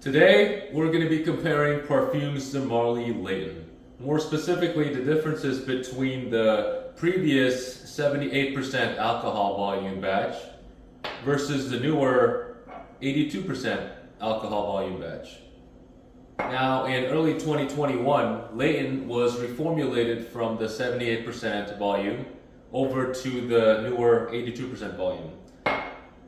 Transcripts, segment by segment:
Today, we're going to be comparing Parfums de Marly Layton. More specifically, the differences between the previous 78% alcohol volume batch versus the newer 82% alcohol volume batch. Now, in early 2021, Layton was reformulated from the 78% volume over to the newer 82% volume.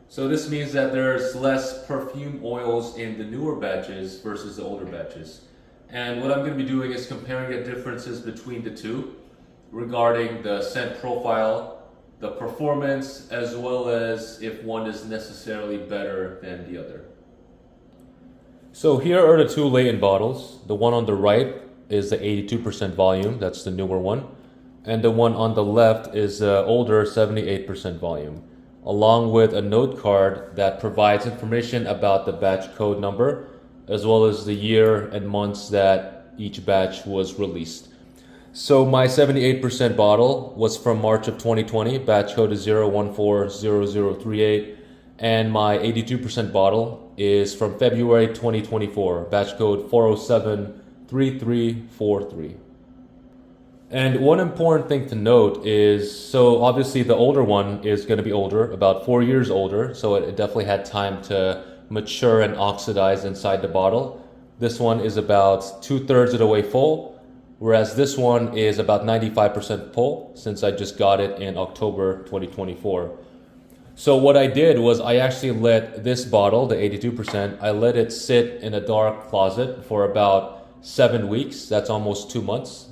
So this means that there's less perfume oils in the newer batches versus the older batches. And what I'm going to be doing is comparing the differences between the two regarding the scent profile, the performance, as well as if one is necessarily better than the other. So here are the two Layton bottles. The one on the right is the 82% volume, that's the newer one. And the one on the left is the older 78% volume, along with a note card that provides information about the batch code number, as well as the year and months that each batch was released. So my 78% bottle was from March of 2020, batch code is 0140038, and my 82% bottle is from February 2024, batch code 4073343. And one important thing to note is, so obviously the older one is going to be older, about 4 years older, so it definitely had time to mature and oxidize inside the bottle. This one is about 2/3 of the way full, whereas this one is about 95% full since I just got it in October 2024. So what I did was I actually let this bottle, the 82%, I let it sit in a dark closet for about 7 weeks. That's almost 2 months.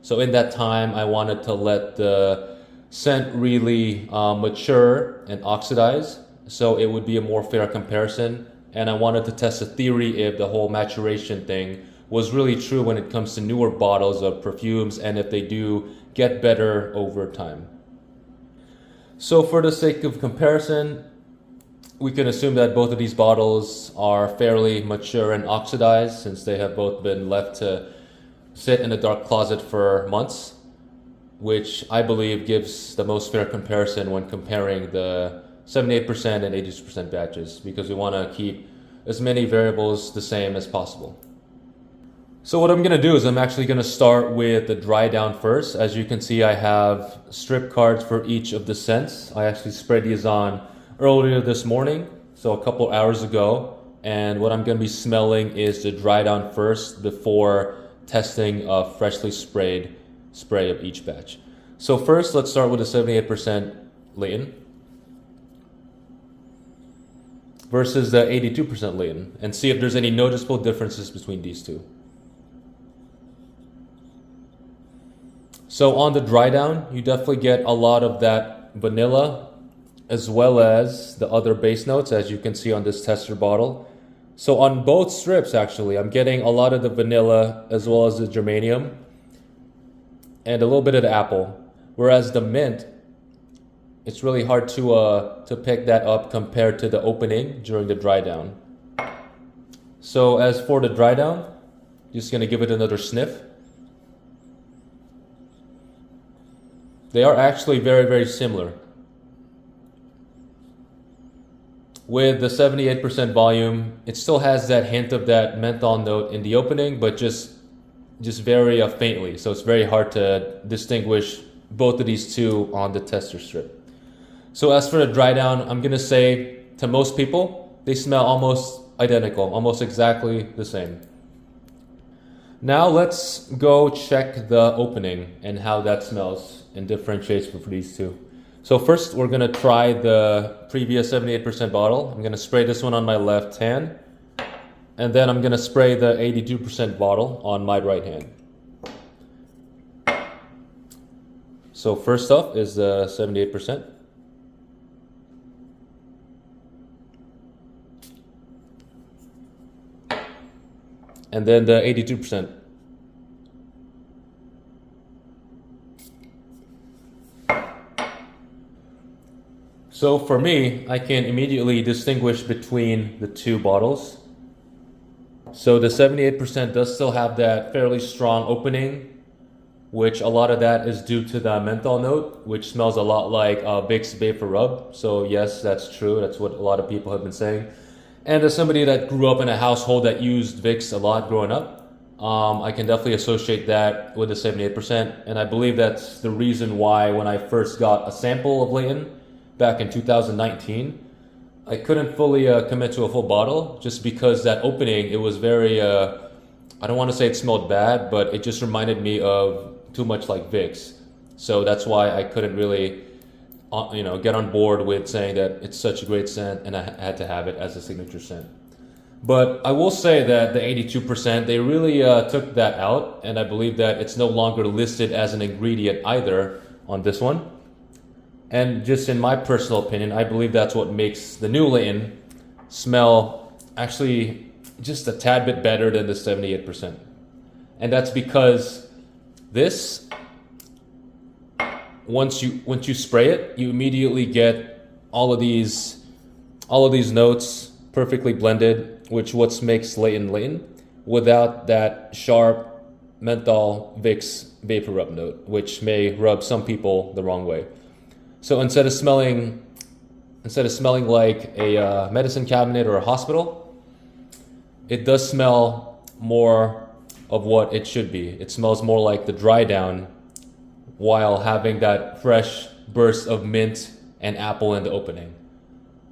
So in that time, I wanted to let the scent really mature and oxidize, so it would be a more fair comparison. And I wanted to test the theory if the whole maturation thing was really true when it comes to newer bottles of perfumes and if they do get better over time. So for the sake of comparison, we can assume that both of these bottles are fairly mature and oxidized since they have both been left to sit in a dark closet for months, which I believe gives the most fair comparison when comparing the 78% and 82% batches, because we want to keep as many variables the same as possible. So what I'm going to do is I'm actually going to start with the dry down first. As you can see, I have strip cards for each of the scents. I actually sprayed these on earlier this morning, so a couple hours ago. And what I'm going to be smelling is the dry down first before testing a freshly sprayed spray of each batch. So first, let's start with the 78% Layton versus the 82% Layton and see if there's any noticeable differences between these two. So on the dry down, you definitely get a lot of that vanilla as well as the other base notes, as you can see on this tester bottle. So on both strips, actually, I'm getting a lot of the vanilla as well as the geranium and a little bit of the apple. Whereas the mint, it's really hard to pick that up compared to the opening during the dry down. So as for the dry down, just gonna give it another sniff. They are actually very, very similar. With the 78% volume, it still has that hint of that menthol note in the opening, but just very faintly. So it's very hard to distinguish both of these two on the tester strip. So as for the dry down, I'm gonna say to most people, they smell almost identical, almost exactly the same. Now let's go check the opening and how that smells and differentiates for these two. So first, we're gonna try the previous 78% bottle. I'm gonna spray this one on my left hand, and then I'm gonna spray the 82% bottle on my right hand. So first up is the 78%. And then the 82%. So for me, I can immediately distinguish between the two bottles. So the 78% does still have that fairly strong opening, which a lot of that is due to the menthol note, which smells a lot like Vicks Vapor Rub. So yes, that's true. That's what a lot of people have been saying. And as somebody that grew up in a household that used Vicks a lot growing up, I can definitely associate that with the 78%. And I believe that's the reason why when I first got a sample of Layton back in 2019, I couldn't fully commit to a full bottle just because that opening, it was very, I don't want to say it smelled bad, but it just reminded me of too much like Vicks. So that's why I couldn't really get on board with saying that it's such a great scent and I had to have it as a signature scent. But I will say that the 82%, they really took that out, and I believe that it's no longer listed as an ingredient either on this one. And just in my personal opinion, I believe that's what makes the new Layton smell actually just a tad bit better than the 78%. And that's because this, once you spray it, you immediately get all of these notes perfectly blended, which what makes Layton without that sharp menthol Vicks vapor rub note, which may rub some people the wrong way. So instead of smelling like a medicine cabinet or a hospital, it does smell more of what it should be. It smells more like the dry down while having that fresh burst of mint and apple in the opening.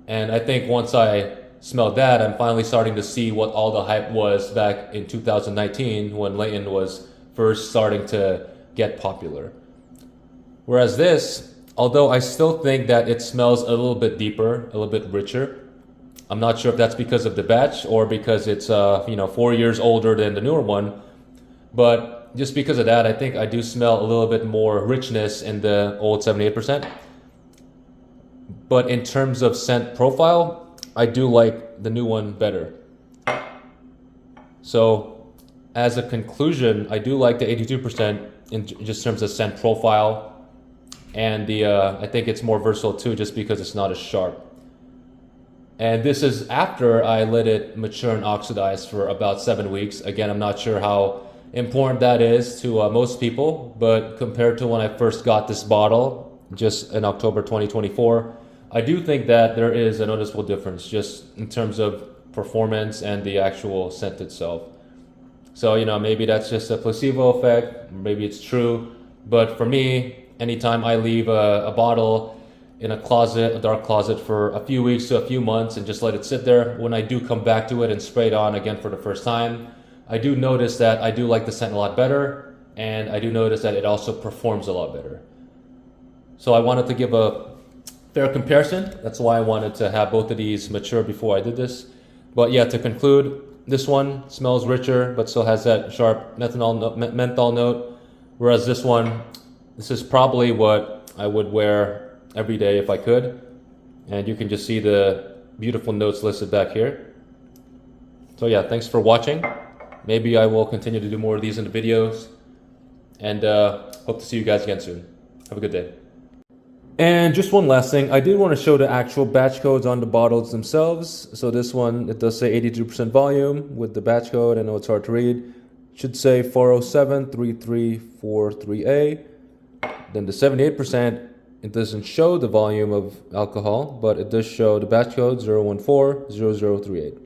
And I think once I smelled that, I'm finally starting to see what all the hype was back in 2019 when Layton was first starting to get popular. Whereas this, although I still think that it smells a little bit deeper, a little bit richer, I'm not sure if that's because of the batch or because it's 4 years older than the newer one, but just because of that, I think I do smell a little bit more richness in the old 78%. But in terms of scent profile, I do like the new one better. So as a conclusion, I do like the 82% in just terms of scent profile, and I think it's more versatile too just because it's not as sharp. And this is after I let it mature and oxidize for about 7 weeks. Again, I'm not sure how important that is to most people, but compared to when I first got this bottle just in October 2024, I do think that there is a noticeable difference just in terms of performance and the actual scent itself. So, maybe that's just a placebo effect, maybe it's true, but for me, anytime I leave a bottle in a closet, a dark closet for a few weeks to a few months and just let it sit there, when I do come back to it and spray it on again for the first time, I do notice that I do like the scent a lot better, and I do notice that it also performs a lot better. So I wanted to give a fair comparison. That's why I wanted to have both of these mature before I did this. But yeah, to conclude, this one smells richer, but still has that sharp menthol note. Whereas this one, this is probably what I would wear every day if I could. And you can just see the beautiful notes listed back here. So yeah, thanks for watching. Maybe I will continue to do more of these in the videos. And hope to see you guys again soon. Have a good day. And just one last thing, I did want to show the actual batch codes on the bottles themselves. So this one, it does say 82% volume with the batch code. I know it's hard to read. It should say 4073343A. Then the 78%, it doesn't show the volume of alcohol, but it does show the batch code 0140038.